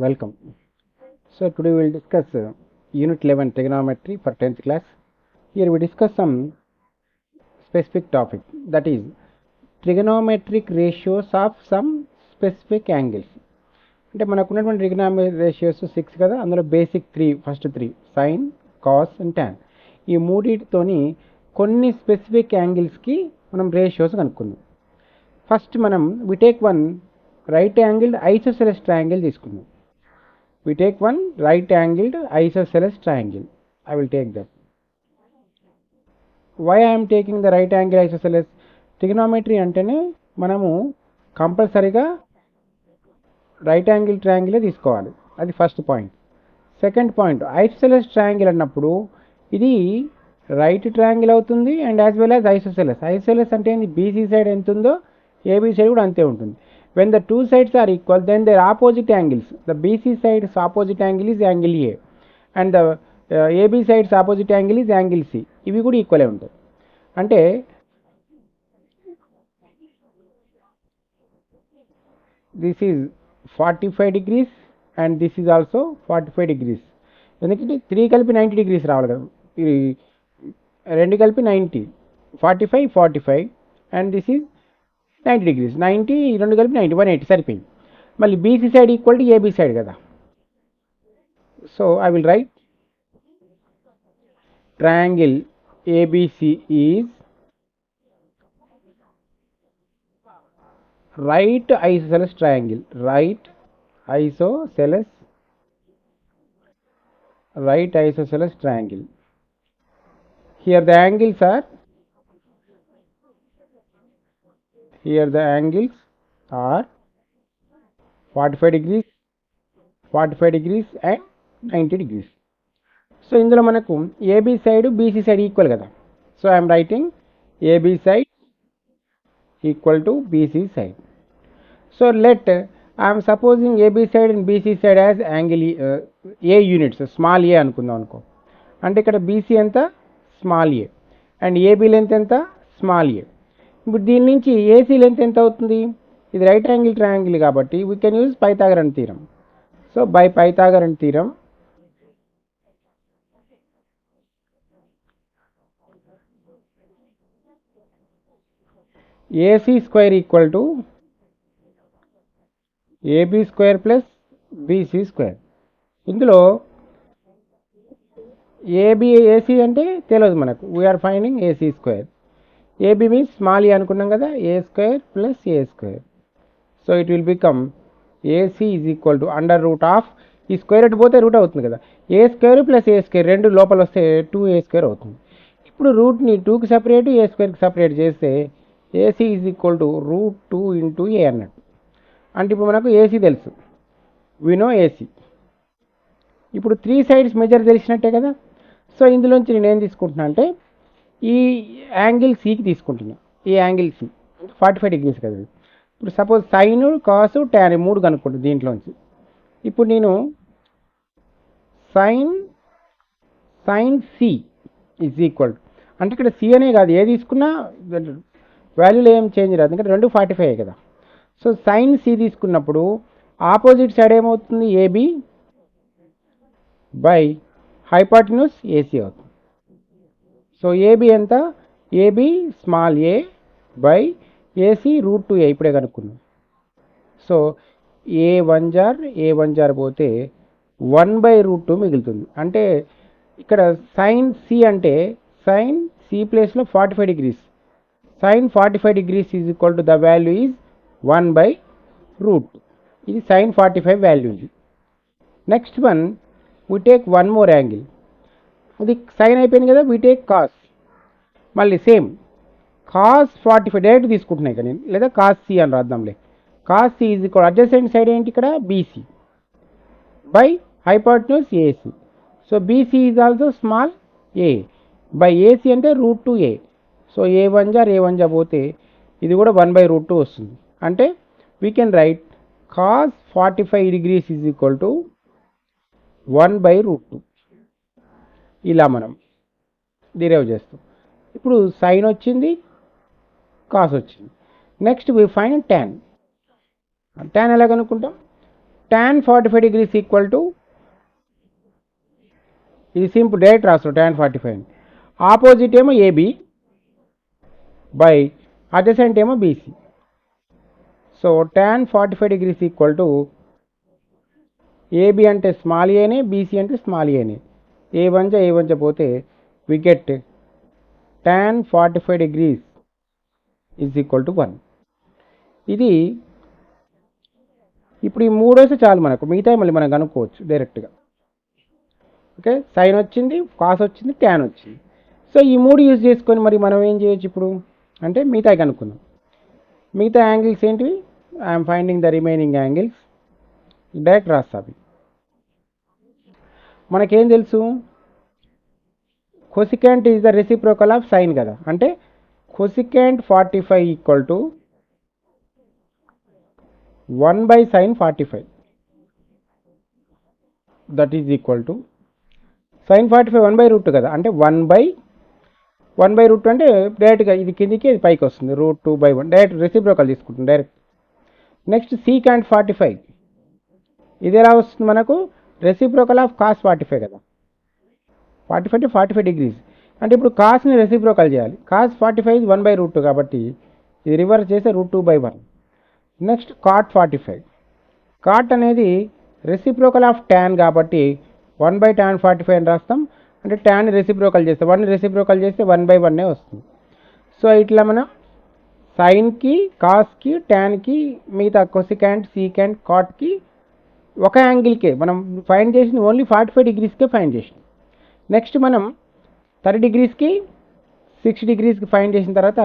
Welcome. So today we will discuss Unit 11 Trigonometry for 10th class. Here we discuss some specific topic, that is trigonometric ratios of some specific angles. అంటే మనకు ఉన్నటువంటి trigonometric ratios 6 కదా, అందులో basic 3 first 3 sine, cos and tan. ఈ మూడింటితోని కొన్ని specific యాంగిల్స్కి మనం ratios కనుక్కుందాం. ఫస్ట్ మనం we take one right angled isosceles triangle తీసుకుందాం. We take one right angled isosceles triangle. I will take that. Why I am taking the right angle isosceles? Trigonometry అంటేనే మనము కంపల్సరీగా రైట్ యాంగిల్ ట్రయాంగిలే తీసుకోవాలి. అది first point. Second point, isosceles triangle అన్నప్పుడు ఇది right triangle అవుతుంది and as well as isosceles. Isosceles అంటే ఏంది, బీసీ సైడ్ ఎంత ఉందో ఏబీ సైడ్ కూడా అంతే ఉంటుంది. When the two sides are equal, then their opposite angles, the BC side's opposite angle is angle A and the AB side's opposite angle is angle C. ఇవి కూడా ఈక్వలే ఉంటాయి. అంటే this is 45 degrees and this is also 45 degrees. ఎందుకంటే 3 కలిపి 90 degrees రావాలి కదా, ఇది 2 కలిపి 90, 45 45 and this is 90 degrees. 90 2 కలిపి 90, 180 సరిపోయింది. మళ్ళీ BC side equal to AB side కదా. So I will write triangle ABC is right isosceles triangle. Right isosceles triangle. Here the angles are Here the angles are 45 degrees, 45 degrees and 90 degrees. So ఇందులో మనకు AB side BC side equal కదా. So I am writing AB side equal to BC side. So let I am supposing AB side and BC side as angle A units, small a అనుకుందాం అనుకో. అంటే ఇక్కడ BC ఎంత, small a, and AB length ఎంత, small a. ఇప్పుడు దీని నుంచి AC length ఎంత అవుతుంది, ఇది రైట్ యాంగిల్ ట్రయాంగిల్ కాబట్టి we can use Pythagorean theorem. So by Pythagorean theorem AC square equal to AB square plus BC square. ఇందులో ఏసీ అంటే తెలియదు మనకు, we're finding AC square. AB means small a అనుకున్నాం కదా, a square plus a square. So it will become AC is equal to under root of, ఈ square అటు పోతే route అవుతుంది కదా, a square plus a square రెండు లోపల వస్తే 2a square అవుతుంది. ఇప్పుడు రూట్ని 2కి సపరేట్ a స్క్వేర్కి సపరేట్ చేస్తే AC is equal to root 2 into a అన్నట్టు. అంటే ఇప్పుడు మనకు AC తెలుసు, we know AC. ఇప్పుడు 3 sides మెజర్ తెలిసినట్టే కదా. సో ఇందులోంచి నేను ఏం తీసుకుంటున్నా అంటే ఈ యాంగిల్ సికి తీసుకుంటున్నా. ఈ యాంగిల్ సి 45 degrees కదా. ఇప్పుడు సపోజ్ సైన్, కాసు, టాన్ 3 కనుక్కుంటా దీంట్లోంచి. ఇప్పుడు నేను సైన్ సి ఈజ్ ఈక్వల్ అంటే ఇక్కడ సి అనే కాదు, ఏ తీసుకున్నా వాల్యూలో ఏం చేంజ్ రాదు, ఎందుకంటే 2 45 కదా. సో సైన్ సి తీసుకున్నప్పుడు ఆపోజిట్ సైడ్ ఏమవుతుంది, ఏబి బై హైపాటిన్యూస్ ఏసీ అవుతుంది. సో ఏబి ఎంత, AB small A by AC root 2a ఇప్పుడే కనుక్కున్నాం. సో ఏ వన్ జార్ పోతే 1/√2 మిగులుతుంది. అంటే ఇక్కడ సైన్ సి అంటే సైన్ సి ప్లేస్లో 45 degrees, sine 45 degrees is equal to the value is 1/√2. ఇది సైన్ 45 వాల్యూ ఇది. Next one we take one more angle. అది సైన్ అయిపోయింది కదా, వీ టేక్ కాస్. మళ్ళీ సేమ్ కాస్ 45 డైరెక్ట్ తీసుకుంటున్నాయి కదా నేను, లేదా కాస్ సి అని రాద్దాంలే. Cos C is equal adjacent side ఏంటి ఇక్కడ, BC by hypotenuse AC. So BC is also small A by AC అంటే రూట్ 2a. సో ఏ వన్ జా పోతే ఇది కూడా 1/√2 వస్తుంది. అంటే we can write cos 45 degrees is equal to 1/√2. ఇలా మనం డిరైవ్ చేస్తాం. ఇప్పుడు సైన్ వచ్చింది, కాస్ వచ్చింది. Next we find tan. Tan ఎలా కనుక్కుంటాం, tan 45 degrees ఈక్వల్ టు, ఇది సింపుల్ డైరెక్ట్ రాస్తాం tan 45. ఆపోజిట్ ఏమో ఏబి బై అడ్జసెంట్ ఏమో BC. So tan 45 degrees equal to AB అంటే స్మాల్ ఏనే, బీసీ అంటే స్మాల్ ఏనే. ఏ వంచ పోతే we get tan 45 degrees is equal to 1. ఇది ఇప్పుడు ఈ 3 వేస్తే చాలు మనకు, మిగతాయి మళ్ళీ మనం కనుక్కోవచ్చు డైరెక్ట్గా. ఓకే, సైన్ వచ్చింది, కాస్ వచ్చింది, ట్యాన్ వచ్చింది. సో ఈ 3 యూజ్ చేసుకొని మరి మనం ఏం చేయొచ్చు ఇప్పుడు అంటే మిగతాయి కనుక్కుందాం. మిగతా యాంగిల్స్ ఏంటివి? I'm finding the remaining angles. Direct రాస్తావి. మనకేం తెలుసు? Cosecant is the reciprocal of sine కదా, అంటే cosecant 45 equal to 1 by sin 45. That is equal to sin 45 1 by root కదా, అంటే 1 by రూట్ అంటే డైరెక్ట్గా ఇది కిందికి ఇది పైకి వస్తుంది, √2/1 డైరెక్ట్ రెసిప్రోకల్ తీసుకుంటుంది డైరెక్ట్. నెక్స్ట్ సీకాంట్ 45, ఇది ఎలా వస్తుంది మనకు? రెసిప్రోకల్ ఆఫ్ కాస్ 45 కదా, 45 to 45 degrees. అంటే ఇప్పుడు కాస్ని రెసిప్రోకల్ చేయాలి. కాస్ 45 1 by √2 కాబట్టి ఇది రివర్స్ చేస్తే √2/1. నెక్స్ట్ కాట్ 45, కాట్ అనేది రెసిప్రోకల్ ఆఫ్ ట్యాన్ కాబట్టి 1 by tan 45 అని రాస్తాం. అంటే ట్యాన్ రెసిప్రోకల్ చేస్తే 1 రెసిప్రోకల్ చేస్తే 1/1 వస్తుంది. సో ఇట్లా మనం సైన్కి, కాస్కి, ట్యాన్కి, మిగతా కొసికాంట్, సీకాంట్, కాట్కి ఒక యాంగిల్కే మనం ఫైండ్ చేసింది ఓన్లీ 45 degreesకే ఫైండ్ చేసింది. నెక్స్ట్ మనం 30 degreesకి, 60 degreesకి ఫైండ్ చేసిన తర్వాత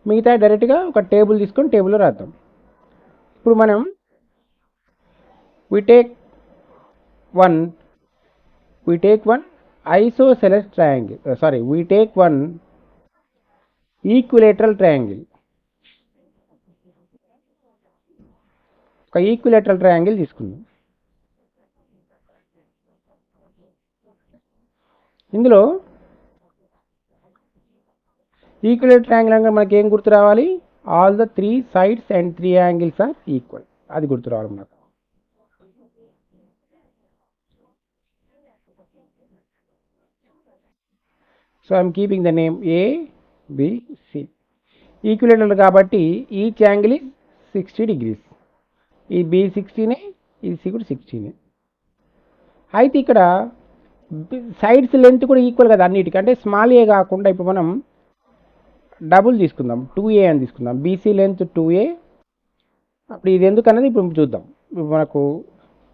మిగతా డైరెక్ట్గా ఒక టేబుల్ తీసుకొని టేబుల్లో రాద్దాం. ఇప్పుడు మనం we take one isosceles triangle, we take one equilateral triangle. ఒక ఈక్విలేటరల్ ట్రయాంగిల్ తీసుకుందాం. ఇందులో ఈక్విలేటరల్ ట్రయాంగిల్ అంటే మనకి ఏం గుర్తు రావాలి? All the 3 sides and 3 angles are equal. అది గుర్తు రావాలి మనకు. So I'm keeping the name A, B, C. Equilateral కాబట్టి ఈచ్ యాంగిల్ ఈజ్ 60 degrees. ఈ B 16, ఈ C కూడా 16. అయితే ఇక్కడ సైడ్స్ లెంత్ కూడా ఈక్వల్ కదా అన్నిటికీ, అంటే స్మాల్ ఏ కాకుండా ఇప్పుడు మనం డబుల్ తీసుకుందాం, 2A అని తీసుకుందాం. BC length 2A. అప్పుడు ఇది ఎందుకు అన్నది ఇప్పుడు చూద్దాం. ఇప్పుడు మనకు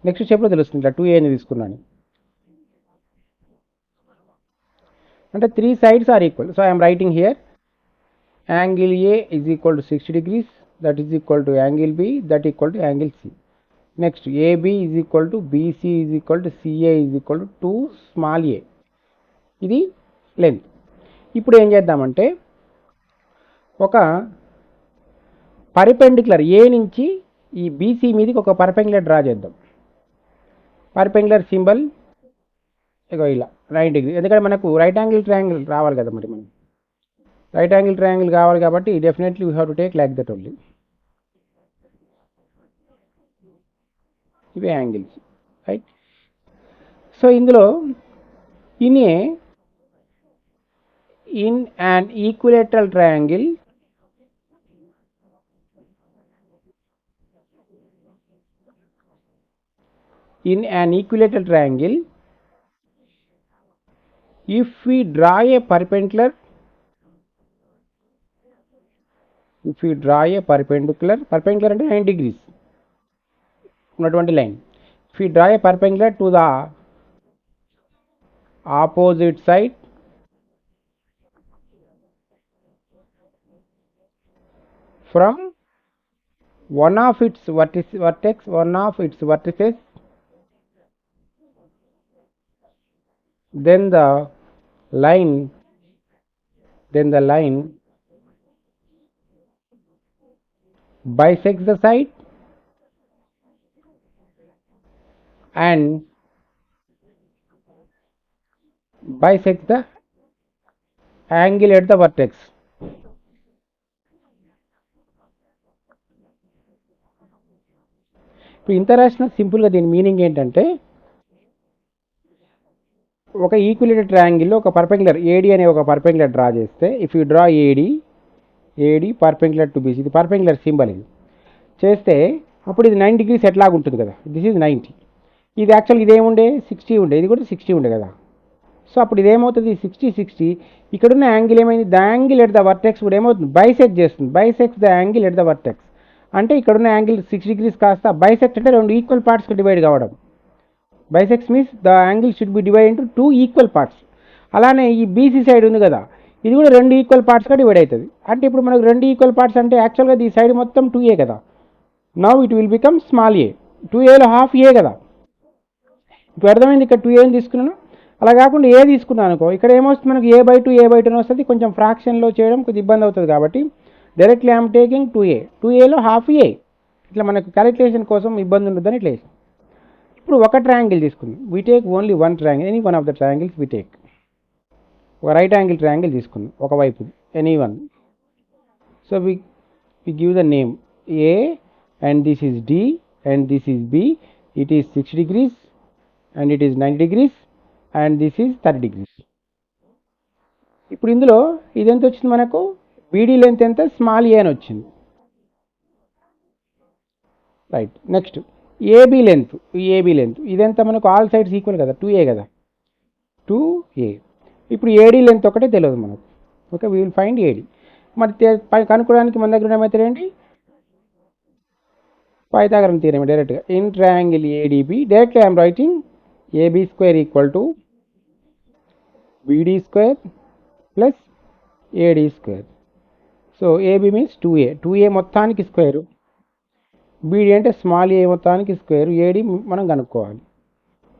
నెక్స్ట్ స్టెప్లో తెలుస్తుంది ఇట్లా 2A అని తీసుకున్నాను. అంటే 3 sides are equal. So I am writing here angle A is equal to 60 degrees, that is equal to angle B, that equal to angle C. Next AB is equal to BC is equal to CA is equal to 2 small a. ఇది length. ఇప్పుడు ఏం చేద్దామంటే ఒక perpendicular ఏ నుంచి ఈ BC మీదకి ఒక perpendicular draw చేద్దాం. పర్పెండిక్యులర్ సింబల్ ఇగో ఇలా 90 degrees, ఎందుకంటే మనకు రైట్ యాంగిల్ ట్రయాంగిల్ రావాలి కదా, మరి మనం రైట్ యాంగిల్ ట్రయాంగిల్ కావాలి కాబట్టి definitely we have to take like that only. ఇవే యాంగిల్స్, రైట్. సో ఇందులో in an equilateral triangle if we draw a perpendicular అంటే 90 degrees ఉన్నటువంటి line, if we draw a perpendicular to the opposite side from one of its vertices, then the line bisects the side and bisects the angle at the vertex. ఇప్పుడు ఇంత రాసిన సింపుల్గా దీని meaning ఏంటంటే ఒక ఈక్విలేటెడ్ ట్రయాంగిల్లో ఒక పర్పెండిక్యులర్ ఏడి అనే ఒక పర్పెండిక్యులర్ డ్రా చేస్తే if you draw AD perpendicular to BC, ఇది పర్పెండిక్యులర్ సింబల్ ఇది చేస్తే అప్పుడు ఇది 90 degrees ఎట్లాగుంటుంది కదా, దిస్ ఈజ్ 90. ఇది యాక్చువల్గా ఇదేముండే 60 ఉండే, ఇది కూడా 60 ఉండే కదా. సో అప్పుడు ఇదేమవుతుంది 60 ఇక్కడున్న యాంగిల్ ఏమైంది, the angle at the vertex కూడా ఏమవుతుంది బైసెక్ట్ చేస్తుంది, bisects the angle at the vertex. అంటే ఇక్కడున్న యాంగిల్ 6 degrees కాస్త బైసెక్ట్ అంటే 2 ఈక్వల్ పార్ట్స్కి డివైడ్ కావడం. Bisects means the angle should be divide into 2 equal parts. అలానే ఈ బీసీ సైడ్ ఉంది కదా, ఇది కూడా 2 ఈక్వల్ పార్ట్స్గా డివైడ్ అవుతుంది. అంటే ఇప్పుడు మనకు 2 ఈక్వల్ పార్ట్స్ అంటే యాక్చువల్గా ఈ సైడ్ మొత్తం 2a కదా. Now it will become small a, 2aలో హాఫ్ ఏ కదా. ఇప్పుడు అర్థమైంది, ఇక్కడ 2a తీసుకున్నాను. అలా కాకుండా ఏ తీసుకున్నాను అనుకో, ఇక్కడ ఏమొస్తుంది మనకు a/2 అని వస్తుంది. కొంచెం ఫ్రాక్షన్లో చేయడం కొద్దిగా ఇబ్బంది అవుతుంది కాబట్టి డైరెక్ట్లీ ఐఎమ్ టేకింగ్ 2aలో హాఫ్ ఏ. ఇట్లా మనకు క్యాలిక్యులేషన్ కోసం ఇబ్బంది ఉండదని ఇట్లా వేసాం. ఇప్పుడు ఒక ట్రయాంగిల్ తీసుకుందాం. We take only one triangle, any one of the triangles we take. ఒక రైట్ యాంగిల్ ట్రయాంగిల్ తీసుకుందాం ఒకవైపు, any one. So we give the name A and this is D and this is B. It is 60 degrees and it is 90 degrees and this is 30 degrees. ఇప్పుడు ఇందులో ఇది ఎంత వచ్చింది మనకు, BD length ఎంత, small A అని వచ్చింది. Right. Next AB length, ఇదెంత మనకు, ఆల్ సైడ్స్ ఈక్వల్ కదా, 2a కదా, 2a. ఇప్పుడు ఏడీ లెంత్ ఒకటే తెలియదు మనకు. ఓకే, వీ విల్ ఫైండ్ ఏడీ. మరి కనుక్కోవడానికి మన దగ్గర ఏమైతే ఏంటి, పైథాగరన్ థియరమ్ డైరెక్ట్గా. In triangle ADB directly I'm writing AB square equal to beedi square plus AD square. So AB means 2a మొత్తానికి స్క్వేరు, బీడీ అంటే స్మాల్ ఏ మొత్తానికి స్క్వేర్, ఏడీ మనం కనుక్కోవాలి.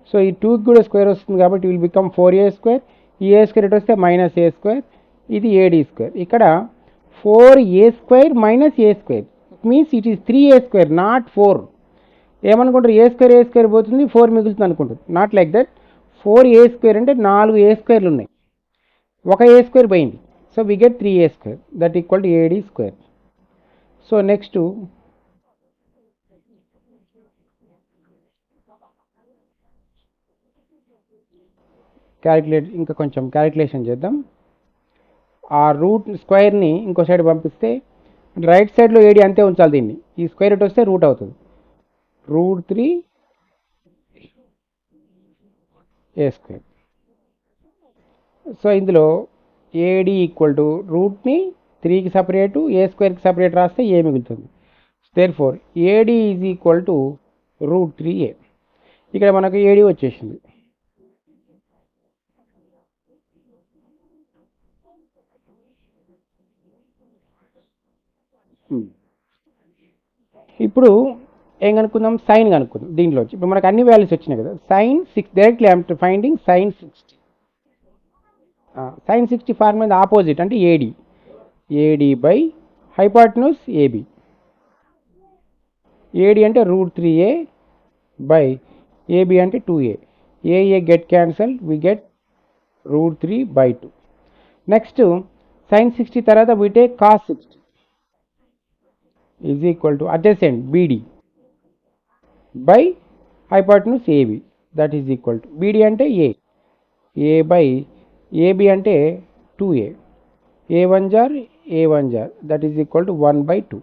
సో ఈ 2కి కూడా స్క్వేర్ వస్తుంది కాబట్టి విల్ బికమ్ 4a స్క్వేర్. ఈ ఏ స్క్వేర్ వస్తే -a స్క్వేర్, ఇది ఏడీ స్క్వేర్. ఇక్కడ 4a square minus A square, it means it is 3a square not 4. ఏమనుకుంటారు, ఏ స్క్వేర్ పోతుంది, 4 మిగులుతుంది అనుకుంటారు. Not like that. 4a square అంటే 4 a స్క్వేర్లు ఉన్నాయి, ఒక ఏ స్క్వేర్ పోయింది. So we get 3a square that equal to AD square. So next ఇంకా కొంచెం క్యాలిక్యులేషన్ చేద్దాం. ఆ రూట్ స్క్వేర్ని ఇంకో సైడ్ పంపిస్తే రైట్ సైడ్లో ఏడీ అంతే ఉంచాలి. దీన్ని ఈ స్క్వేర్ రూట్ వస్తే రూట్ అవుతుంది, √3a స్క్వేర్. సో ఇందులో ఏడీ ఈక్వల్ టు రూట్ని 3కి సపరేటు, ఏ స్క్వేర్కి సపరేట్ రాస్తే ఏ మిగులుతుంది. Therefore AD is equal to √3a. ఇక్కడ మనకు ఏడీ వచ్చేసింది. ఇప్పుడు ఏం కనుక్కుందాం, సైన్ కనుక్కుందాం. దీంట్లో వచ్చి ఇప్పుడు మనకు అన్ని వాల్యూస్ వచ్చినాయి కదా. sin 6 directly I'm finding sin 60. sin 60 formula opposite అంటే AD by hypotenuse AB. AD అంటే √3a బై ఏబీ అంటే 2a. A get cancel, we get √3/2. Next sin 60 తర్వాత we take cos 60 is equal to adjacent BD by hypotenuse AB, that is equal to BD అంటే A by AB అంటే 2a, A1 jar that is equal to 1/2.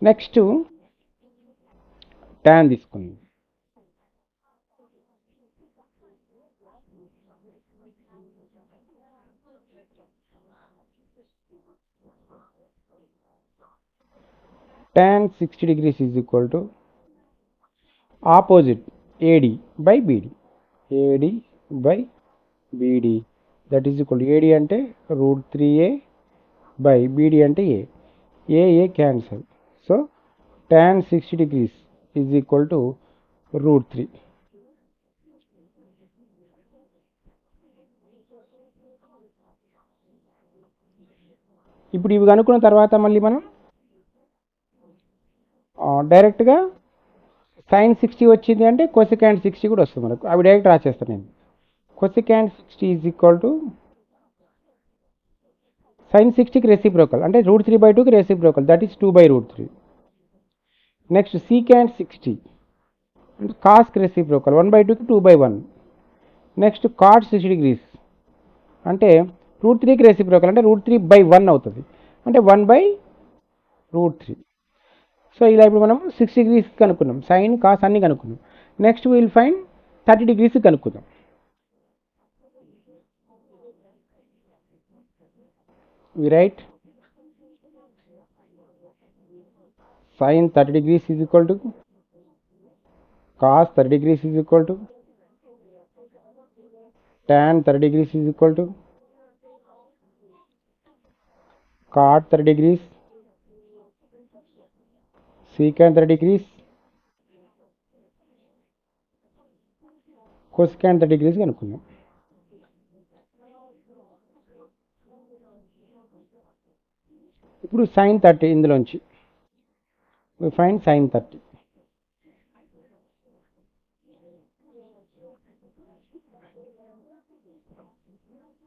Next tan తీసుకుందాం. tan 60 degrees is equal to opposite AD by BD. AD by BD that is equal to AD అంటే √3a by BD అంటే A cancel. So tan 60 degrees is equal to √3. ఇప్పుడు ఇవి కనుక్కున్న తర్వాత మళ్ళీ మనం డైరెక్ట్గా sin 60 వచ్చింది అంటే cosecant 60 కూడా వస్తుంది మనకు. అవి డైరెక్ట్ రాసేస్తాను నేను. cosecant 60 is equal to sin 60కి రెసిప్రోకల్ అంటే √3/2కి reciprocal, that is 2/√3. Next secant 60 అంటే కాస్కి రెసిప్రోకల్ 1/2కి 2/1. నెక్స్ట్ కాట్ 60 degrees అంటే √3కి రెసిప్రోకల్ అంటే √3/1 అవుతుంది, అంటే 1/√3. సో ఇలా ఇప్పుడు మనం 60 degrees కనుక్కున్నాం, సైన్ కాస్ అన్ని కనుక్కున్నాం. నెక్స్ట్ విల్ ఫైండ్ 30 degrees కనుక్కుందాం. We write sin 30 degrees is equal to cos 30 degrees is equal to tan 30 degrees is equal to cot 30 degrees secant 30 degrees cosecant 30 degrees కనుక్కున్నాం. ఇప్పుడు sin 30 ఇందులోంచి we find sin 30.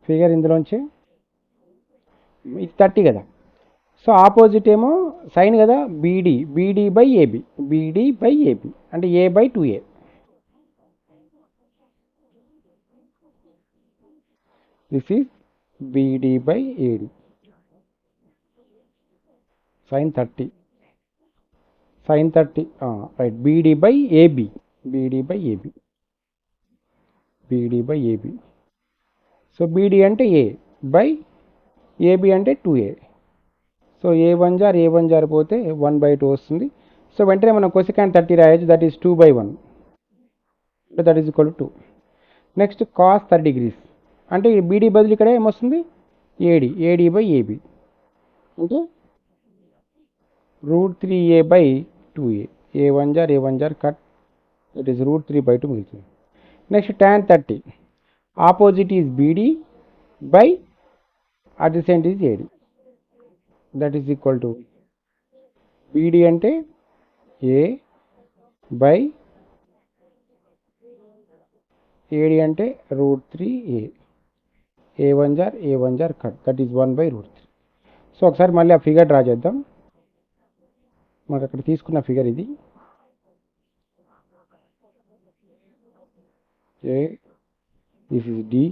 Figure ఇందులోంచి ఇది 30 కదా, so opposite ఏమో sign కదా, బీడీ/ఏబి, BD AB అంటే a/2a. This is BD AD sin 30 right, BD AB, BD AB. So BD అంటే ఏ by AB అంటే 2a. సో a1 జార్ పోతే 1/2 వస్తుంది. సో వెంటనే మనం కొసెకాంట్ 30 రాయొచ్చు, that is 2/1, that is equal to 2. Next cos 30 degrees అంటే ఈ బీడీ బదులు ఇక్కడ ఏమొస్తుంది, ఏడి/ఏబి అంటే √3a/2a. a1 జార్ కట్, దట్ ఈస్ √3/2 మిగులుతుంది. Next tan 30 opposite is BD by adjacent is AD, that is equal to BD అంటే ఏ బై ఏడి అంటే √3a. a1 జార్ కట్, దట్ ఈస్ 1/√3. సో ఒకసారి మళ్ళీ ఆ ఫిగర్ డ్రా చేద్దాం. మనకు అక్కడ తీసుకున్న ఫిగర్ ఇది. A, this is D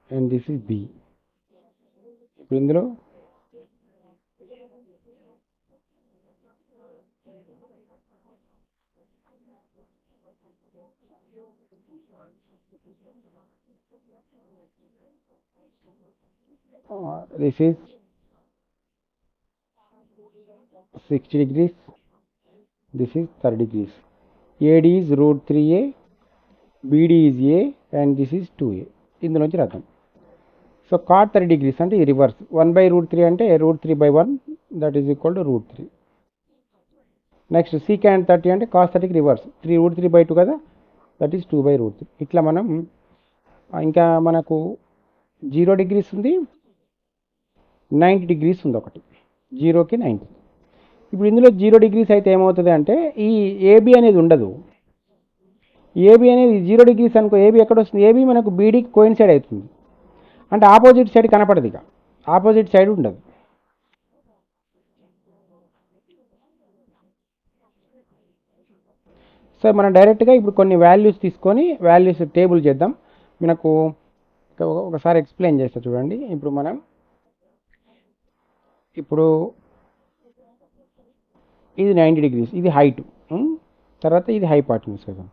and this is B. ఇప్పుడు ఇందులో this is 60 degrees, this is 30 degrees. AD is √3a, BD is a and this is 2a. ఇందులోంచి రాద్దాం. సో కాట్ 30 degrees అంటే ఈ రివర్స్, 1/√3 అంటే √3/1, that is equal to √3. Next secant 30 అంటే cos 30కి reverse, √3/2 కదా, that is 2/√3. ఇట్లా మనం ఇంకా మనకు 0 degrees ఉంది, 90 degrees ఉంది, ఒకటి 0కి 90. ఇప్పుడు ఇందులో 0 degrees అయితే ఏమవుతుంది అంటే ఈ ఏబి అనేది ఉండదు. ఏబి అనేది 0 degrees అనుకో, ఏబి ఎక్కడ వస్తుంది, ఏబి మనకు బీడీకి కోయిన్సైడ్ అవుతుంది, అంటే ఆపోజిట్ సైడ్ కనపడదు, ఇక ఆపోజిట్ సైడ్ ఉండదు. సో మనం డైరెక్ట్గా ఇప్పుడు కొన్ని వాల్యూస్ తీసుకొని వాల్యూస్ టేబుల్ చేద్దాం. మనకు ఒకసారి ఎక్స్ప్లెయిన్ చేస్తా చూడండి. ఇప్పుడు ఇది 90 degrees, ఇది హైట్, తర్వాత ఇది హైపాటెన్యూస్ కదా,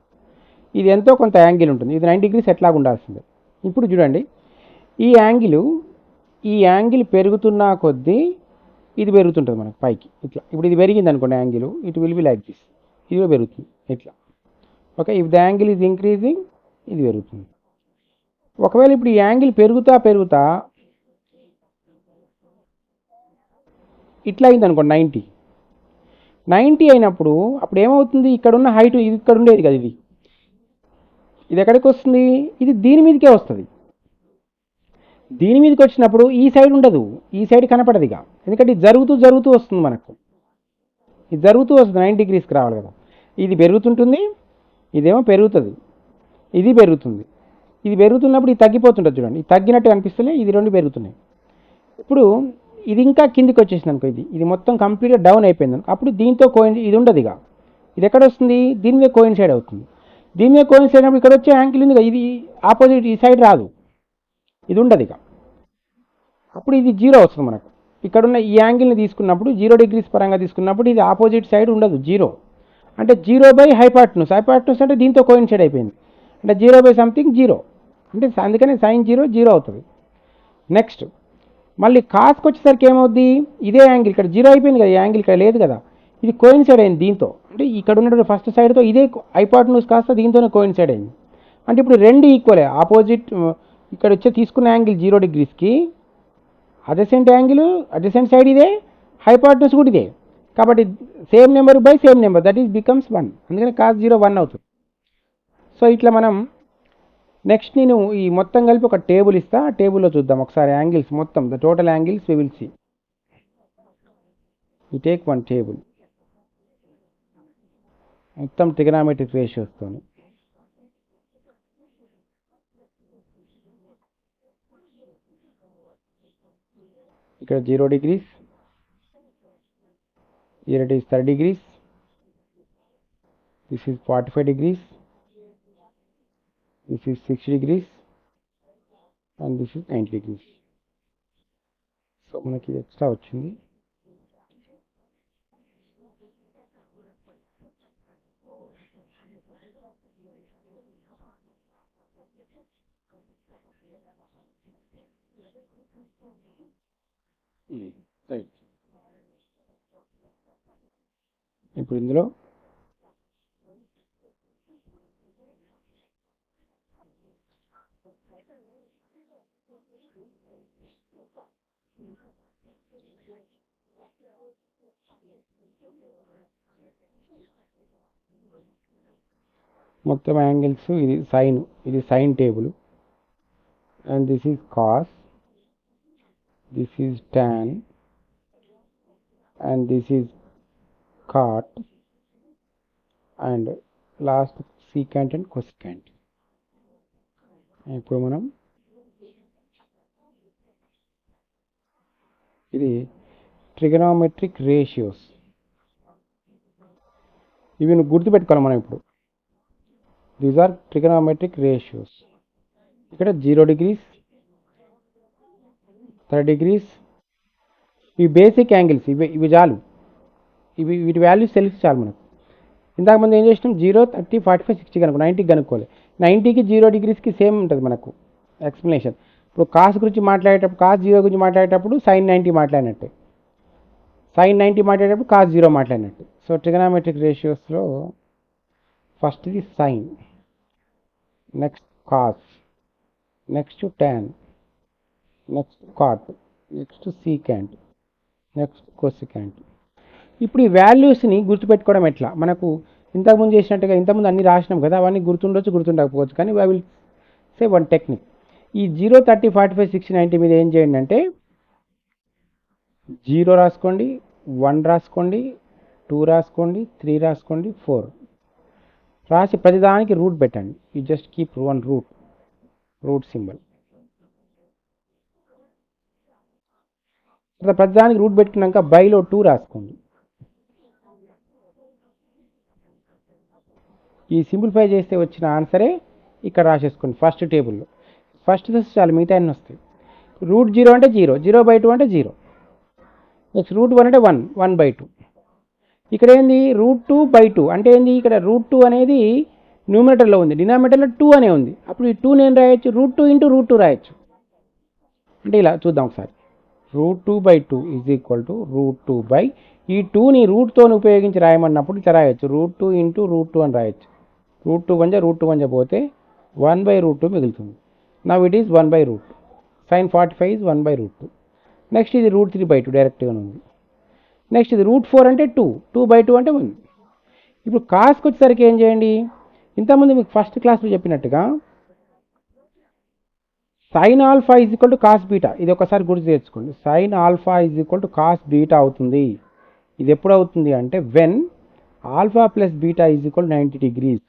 ఇది ఎంతో కొంత యాంగిల్ ఉంటుంది, ఇది 90 degrees ఎట్లాగా ఉండాల్సిందే. ఇప్పుడు చూడండి, ఈ యాంగిల్ పెరుగుతున్న కొద్దీ ఇది పెరుగుతుంటుంది మనకు పైకి ఇట్లా. ఇప్పుడు ఇది పెరిగింది అనుకోండి angle, it will be like this, ఇది కూడా పెరుగుతుంది ఇట్లా. Okay, if the angle is increasing, ఇది పెరుగుతుంది. ఒకవేళ ఇప్పుడు ఈ యాంగిల్ పెరుగుతా ఇట్లా అయింది అనుకోండి 90 అయినప్పుడు అప్పుడు ఏమవుతుంది, ఇక్కడ ఉన్న హైట్ ఇది ఇక్కడ ఉండేది కదా, ఇది ఎక్కడికి వస్తుంది, ఇది దీని మీదకే వస్తుంది. దీని మీదకి వచ్చినప్పుడు ఈ సైడ్ ఉండదు, ఈ సైడ్ కనపడదు ఇక, ఎందుకంటే ఇది జరుగుతూ వస్తుంది మనకు, ఇది జరుగుతూ వస్తుంది 90 degreesకి రావాలి కదా. ఇది పెరుగుతుంటుంది, ఇదేమో పెరుగుతుంది, ఇది పెరుగుతుంది. ఇది పెరుగుతున్నప్పుడు ఇది తగ్గిపోతుంటుంది చూడండి, ఇది తగ్గినట్టు అనిపిస్తున్నాయి, ఇది రెండు పెరుగుతున్నాయి. ఇప్పుడు ఇది ఇంకా కిందికి వచ్చేసింది అనుకో, ఇది మొత్తం కంప్లీట్గా డౌన్ అయిపోయింది అనుకో, అప్పుడు దీంతో ఇది ఉండదు ఇక, ఇది ఎక్కడ వస్తుంది, దీని మీద కోయిన్సైడ్ అవుతుంది. దీని మీద కోయిన్సైడ్ అయినప్పుడు ఇక్కడ వచ్చే యాంగిల్ ఉంది కదా, ఇది ఆపోజిట్ ఈ సైడ్ రాదు, ఇది ఉండదు ఇక. అప్పుడు ఇది 0 వస్తుంది మనకు. ఇక్కడున్న ఈ యాంగిల్ని తీసుకున్నప్పుడు 0 డిగ్రీస్ పరంగా తీసుకున్నప్పుడు ఇది ఆపోజిట్ సైడ్ ఉండదు, 0. అంటే 0 బై హైపాట్నూస్. హైపాట్నూస్ అంటే దీంతో కోయిన్సైడ్ అయిపోయింది, అంటే 0 బై సంథింగ్ 0, అంటే అందుకనే sin 0 0 అవుతుంది. నెక్స్ట్ మళ్ళీ కాస్కి వచ్చేసరికి ఏమవుద్ది, ఇదే యాంగిల్ ఇక్కడ 0 అయిపోయింది కదా, ఈ యాంగిల్ ఇక్కడ లేదు కదా, ఇది కోయిన్సైడ్ అయింది దీంతో, అంటే ఇక్కడ ఉన్నటువంటి ఫస్ట్ సైడ్తో ఇదే హైపాట్నూస్ కాస్త దీంతోనే కోయిన్సైడ్ అయింది. అంటే ఇప్పుడు రెండు ఈక్వలే, ఆపోజిట్ ఇక్కడ వచ్చే తీసుకున్న యాంగిల్ 0 డిగ్రీస్కి అడ్జసెంట్ యాంగిల్ అడ్జసెంట్ సైడ్ ఇదే, హైపాట్నూస్ కూడా ఇదే, కాబట్టి same number by same number, that is becomes 1, అందుకని కాస్ 0 1 అవుతుంది. సో ఇట్లా మనం నెక్స్ట్ నేను ఈ మొత్తం కలిపి ఒక టేబుల్ ఇస్తా, ఆ టేబుల్లో చూద్దాం ఒకసారి యాంగిల్స్ మొత్తం, the total angles we will see. You take one table మొత్తం ట్రిగనామెట్రిక్ రేషియోస్తో. ఇక్కడ 0 degrees, here it is 30 degrees, this is 45 degrees, this is 60 degrees, and this is 90 degrees. So మనకి ఇది ఎక్స్ట్రా వచ్చింది. రైట్, ఇప్పుడు ఇందులో మొత్తం యాంగిల్స్, ఇది sine table, and this is cos, this is tan, and this is cot, and last secant and cosecant. ఇప్పుడు మనం ఇది ట్రిగనోమెట్రిక్ రేషియోస్, ఇవి నువ్వు గుర్తుపెట్టుకోవాలి మనం ఇప్పుడు. These are trigonometric ratios. ఇక్కడ 0 డిగ్రీస్, 30 డిగ్రీస్, ఇవి బేసిక్ యాంగిల్స్, ఇవి చాలు, వీటి వాల్యూస్ తెలిసి చాలు మనకు. ఇందాక మనం ఏం చేసినాం, 0, 30, 45, 60 కనుక్కో, 90కి కనుక్కోవాలి. 90కి 0 డిగ్రీస్కి సేమ్ ఉంటుంది మనకు ఎక్స్ప్లెనేషన్. ఇప్పుడు కాస్ గురించి మాట్లాడేటప్పుడు, కాస్ 0 గురించి మాట్లాడేటప్పుడు సైన్ 90 మాట్లాడినట్టే, సైన్ 90 మాట్లాడేటప్పుడు కాస్ 0 మాట్లాడినట్టు. సో ట్రిగనామెట్రిక్ రేషియోస్లో ఫస్ట్ది sine, next cos, next tan, next cot, next secant, next cosecant. ఇప్పుడు ఈ వాల్యూస్ని గుర్తుపెట్టుకోవడం ఎట్లా, మనకు ఇంతకుముందు చేసినట్టుగా ఇంతకుముందు అన్ని రాసినాం కదా, అవన్నీ గుర్తుండొచ్చు గుర్తుండకపోవచ్చు, కానీ I will say one technique. ఈ 0, 30, 45, 60, 90 మీద ఏం చేయండి అంటే 0 రాసుకోండి, 1 రాసుకోండి, 2 రాసుకోండి, 3 రాసుకోండి, 4 రాసి ప్రతిదానికి రూట్ పెట్టండి. You just keep one root symbol. ప్రతిదానికి రూట్ పెట్టుకున్నాక బైలో 2 రాసుకోండి. ఈ సింప్లిఫై చేస్తే వచ్చిన ఆన్సరే ఇక్కడ రాసేసుకోండి ఫస్ట్ టేబుల్లో. ఫస్ట్ చాలు, మిగతా అన్నీ వస్తాయి. రూట్ 0 అంటే 0, 0/2 అంటే 0, నెక్స్ట్ రూట్ 1 అంటే 1, 1/2. ఇక్కడ ఏంది రూట్ 2/2 అంటే ఏంది, ఇక్కడ రూట్ 2 అనేది న్యూమినేటర్లో ఉంది, డినామినేటర్లో 2 అనే ఉంది. అప్పుడు ఈ 2 నేను రాయొచ్చు, రూట్ 2 ఇంటూ రూట్ 2 రాయొచ్చు. అంటే ఇలా చూద్దాం ఒకసారి, root 2/2 is equal to root 2 by, ఈ 2ని రూట్తో ఉపయోగించి రాయమన్నప్పుడు ఇట్లా రాయొచ్చు, రూట్ 2 ఇంటూ రూట్ 2 అని రాయొచ్చు. రూట్ 2 1 పోతే 1/√2 మిగులుతుంది. Now it is 1/√2. Sine 45 is 1/√2. Next ఇది రూట్ 3/2 డైరెక్ట్గానే ఉంది. నెక్స్ట్ ఇది రూట్ 4 అంటే 2, 2/2 అంటే 1. ఇప్పుడు కాస్కి వచ్చేసరికి ఏం చేయండి, ఇంతకుముందు మీకు ఫస్ట్ క్లాస్లో చెప్పినట్టుగా sine alpha is equal to cos beta, ఇది ఒకసారి గుర్తు తెచ్చుకోండి. Sine alpha is equal to cos beta అవుతుంది. ఇది ఎప్పుడు అవుతుంది అంటే when alpha plus beta is equal 90 degrees.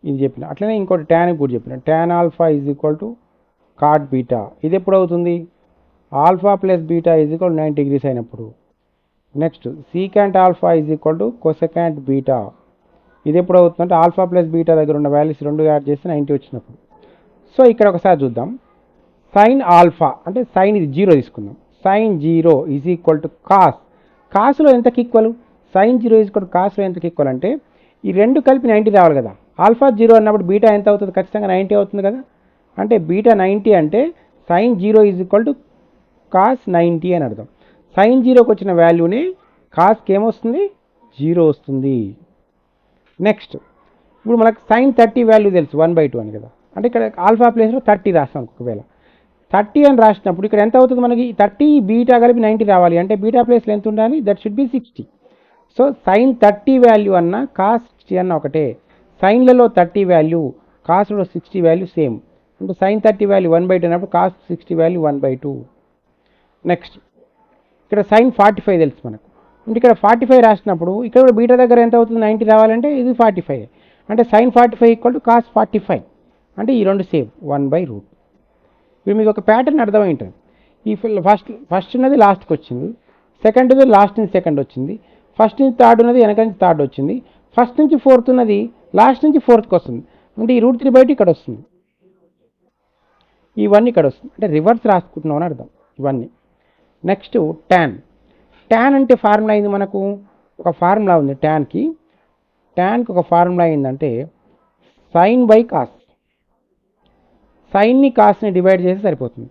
ఇది చెప్పిన అట్లనే ఇంకోటి ట్యాన్ కూడా చెప్పిన, tan alpha is equal to cot beta. ఇది ఎప్పుడు అవుతుంది, alpha plus beta is equal 90 degrees అయినప్పుడు. Next secant alpha is equal to cosecant beta. ఇది ఎప్పుడు అవుతుందంటే ఆల్ఫా ప్లస్ బీటా దగ్గర ఉన్న వాల్యూస్ రెండు యాడ్ చేస్తే 90 వచ్చినప్పుడు. సో ఇక్కడ ఒకసారి చూద్దాం. సైన్ ఆల్ఫా అంటే సైన్ ఇది 0 తీసుకుందాం. Sine 0 is equal to cos. కాస్లో ఎంతకి equal? Sine 0 is equal to కాస్లో ఎంతకి ఈక్వల్ అంటే ఈ రెండు కలిపి 90 రావాలి కదా. ఆల్ఫా 0 అన్నప్పుడు బీటా ఎంత అవుతుంది? ఖచ్చితంగా 90 అవుతుంది కదా. అంటే బీటా 90 అంటే sine 0 is equal to cos 90 అని అర్థం. సైన్ 0కి వచ్చిన వాల్యూని కాస్కి ఏమొస్తుంది? 0 వస్తుంది. నెక్స్ట్ ఇప్పుడు మనకు సైన్ 30 వాల్యూ తెలుసు 1/2 అని కదా. అంటే ఇక్కడ ఆల్ఫా ప్లేస్లో 30 రాస్తాం. ఒకవేళ 30 అని రాసినప్పుడు ఇక్కడ ఎంత అవుతుంది మనకి? 30 బీటా కలిపి 90 రావాలి అంటే బీటా ప్లేస్లో ఎంత ఉండాలి? That should be 60. So sine 30 value అన్న కాస్ 60 అన్న ఒకటే. సైన్లలో 30 వాల్యూ, కాస్లో 60 వాల్యూ సేమ్. అంటే సైన్ 30 వాల్యూ 1/2 అన్నప్పుడు కాస్ 60 వాల్యూ 1/2. నెక్స్ట్ ఇక్కడ సైన్ 45 తెలుసు మనకు. అంటే ఇక్కడ 45 రాసినప్పుడు ఇక్కడ కూడా బీటా దగ్గర ఎంత అవుతుంది? 90 రావాలంటే ఇది 45. అంటే సైన్ 45 ఈక్వల్ టు కాస్ 45. అంటే ఈ రెండు సేమ్ 1/√. ఇప్పుడు మీకు ఒక ప్యాటర్న్ అర్థమై ఉంటుంది. ఈ ఫస్ట్ ఉన్నది లాస్ట్కి వచ్చింది, సెకండ్ ఉన్నది లాస్ట్ నుంచి సెకండ్ వచ్చింది, ఫస్ట్ నుంచి థర్డ్ ఉన్నది వెనక నుంచి థర్డ్ వచ్చింది, ఫస్ట్ నుంచి ఫోర్త్ ఉన్నది లాస్ట్ నుంచి ఫోర్త్కి వస్తుంది. అంటే ఈ √3/2 ఇక్కడ వస్తుంది, ఇవన్నీ ఇక్కడ వస్తుంది. అంటే రివర్స్ రాసుకుంటున్నాం అని అర్థం ఇవన్నీ. Next tan. ట్యాన్ అంటే ఫార్ములా అయింది మనకు, ఒక ఫార్ములా ఉంది ట్యాన్కి. ట్యాన్కి ఒక ఫార్ములా ఏంటంటే సైన్ బై కాస్. సైన్ని కాస్ని డివైడ్ చేస్తే సరిపోతుంది.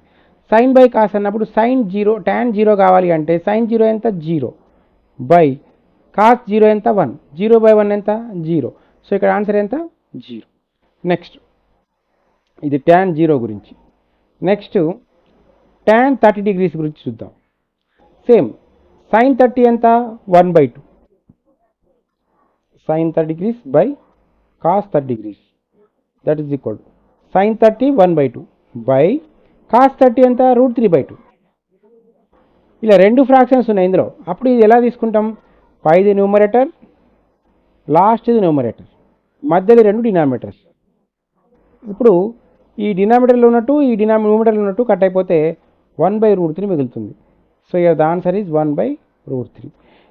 సైన్ బై కాస్ అన్నప్పుడు సైన్ 0 ట్యాన్ 0 కావాలి అంటే సైన్ 0 ఎంత? 0 బై కాస్ 0 ఎంత? 1. 0/1 ఎంత? 0. సో ఇక్కడ ఆన్సర్ ఎంత? 0. నెక్స్ట్ ఇది ట్యాన్ 0 గురించి. నెక్స్ట్ ట్యాన్ 30 డిగ్రీస్ గురించి చూద్దాం. సేమ్ సైన్ 30 ఎంత? 1/2. Sine 30 degrees by cos 30 degrees that is equal to sine 30 1/2 by cos 30 ఎంత? √3/2. ఇలా రెండు ఫ్రాక్షన్స్ ఉన్నాయి ఇందులో. అప్పుడు ఇది ఎలా తీసుకుంటాం? పైది న్యూమరేటర్, లాస్ట్ది న్యూమరేటర్, మధ్యలో రెండు డినామినేటర్స్. ఇప్పుడు ఈ డినామినేటర్లో ఉన్నట్టు ఈ న్యూమరేటర్లో ఉన్నట్టు కట్ అయిపోతే 1/√3 మిగులుతుంది. సో ఇక ద ఆన్సర్ ఈజ్ 1/√3.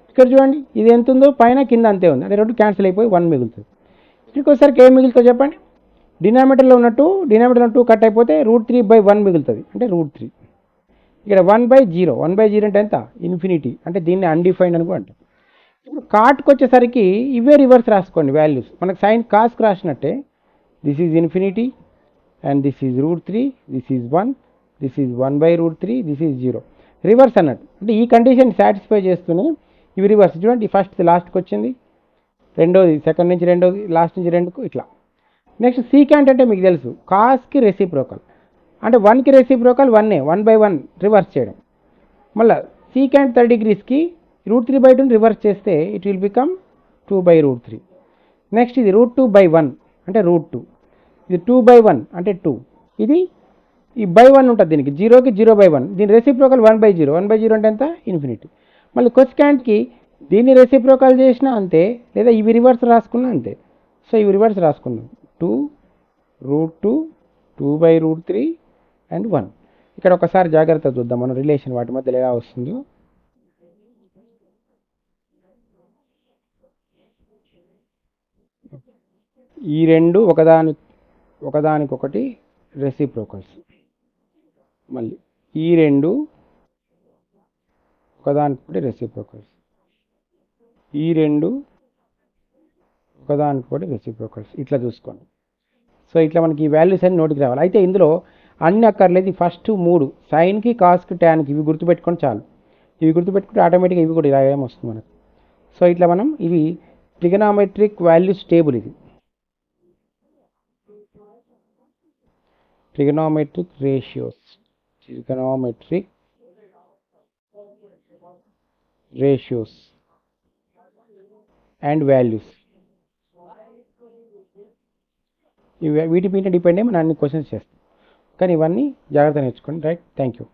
ఇక్కడ చూడండి ఇది ఎంత ఉందో పైన కింద అంతే ఉంది. అంటే రెండు క్యాన్సిల్ అయిపోయి 1 మిగులుతుంది. ఇక్కడికి ఒకసారికి ఏం మిగులుతుందో చెప్పండి. డినామినేటర్లో ఉన్నట్టు డినామినేటర్ 2 కట్ అయిపోతే √3/1 మిగులుతుంది అంటే √3. ఇక్కడ 1/0. 1/0 అంటే ఎంత? ఇన్ఫినిటీ. అంటే దీన్ని అన్డిఫైన్డ్ అని కూడా అంటాం. ఇప్పుడు కాట్కి వచ్చేసరికి ఇవే రివర్స్ రాసుకోండి వాల్యూస్. మనకు సైన్ కాస్కి రాసినట్టే this is infinity and this is √3, this is 1, this is 1/√3, this is 0. Reverse అన్నట్టు. అంటే ఈ కండిషన్ సాటిస్ఫై చేస్తూనే ఇవి రివర్స్. చూడండి ఫస్ట్ లాస్ట్కి వచ్చింది, రెండోది సెకండ్ నుంచి రెండోది, లాస్ట్ నుంచి రెండుకు ఇట్లా. నెక్స్ట్ సీకాంట్ అంటే మీకు తెలుసు కాస్కి రెసిప్రోకల్. అంటే 1కి రెసిప్రోకల్ 1 1/1 రివర్స్ చేయడం. మళ్ళీ సీకాంట్ 30 డిగ్రీస్కి √3/2 రివర్స్ చేస్తే ఇట్ విల్ బికమ్ 2/√3. నెక్స్ట్ ఇది √2/1 అంటే √2. ఇది 2/1 అంటే 2. ఇది ఈ /1 ఉంటుంది దీనికి, 0కి 0/1. దీని రెసిప్రోకల్ 1/0. 1/0 అంటే ఎంత? ఇన్ఫినిటీ. మళ్ళీ కొసికాంట్కి దీన్ని రెసిప్రోకల్ చేసినా అంతే, లేదా ఇవి రివర్స్ రాసుకున్నా అంతే. సో ఇవి రివర్స్ రాసుకున్నాం 2 √2 2/√3 అండ్ 1. ఇక్కడ ఒకసారి జాగ్రత్త చూద్దాం మనం రిలేషన్ వాటి మధ్యలో ఎలా వస్తుందో. ఈ రెండు ఒకదానికొకటి రెసిప్రోకల్స్. మళ్ళీ ఈ రెండు ఒకదానికొకటి రెసిప్రోకల్స్, ఈ రెండు ఒకదానికొకటి రెసిప్రోకల్స్. ఇట్లా చూసుకోండి. సో ఇట్లా మనకి ఈ వాల్యూస్ అన్ని నోటికి రావాలి. అయితే ఇందులో అన్ని అక్కర్లేదు. ఫస్ట్ 3 సైన్కి కాస్కి ట్యాన్కి ఇవి గుర్తుపెట్టుకొని చాలు. ఇవి గుర్తుపెట్టుకుంటే ఆటోమేటిక్గా ఇవి కూడా ఇలా ఏమొస్తుంది మనకు. సో ఇట్లా మనం ఇవి ట్రిగనామెట్రిక్ వాల్యూస్ టేబుల్. ఇది trigonometric ratios, trigonometric ratios and values. వీటి మీద డిపెండ్ అయ్యి మనం అన్ని క్వశ్చన్స్ చేస్తాం. కానీ ఇవన్నీ జాగ్రత్త నేర్చుకోండి. Right, thank you.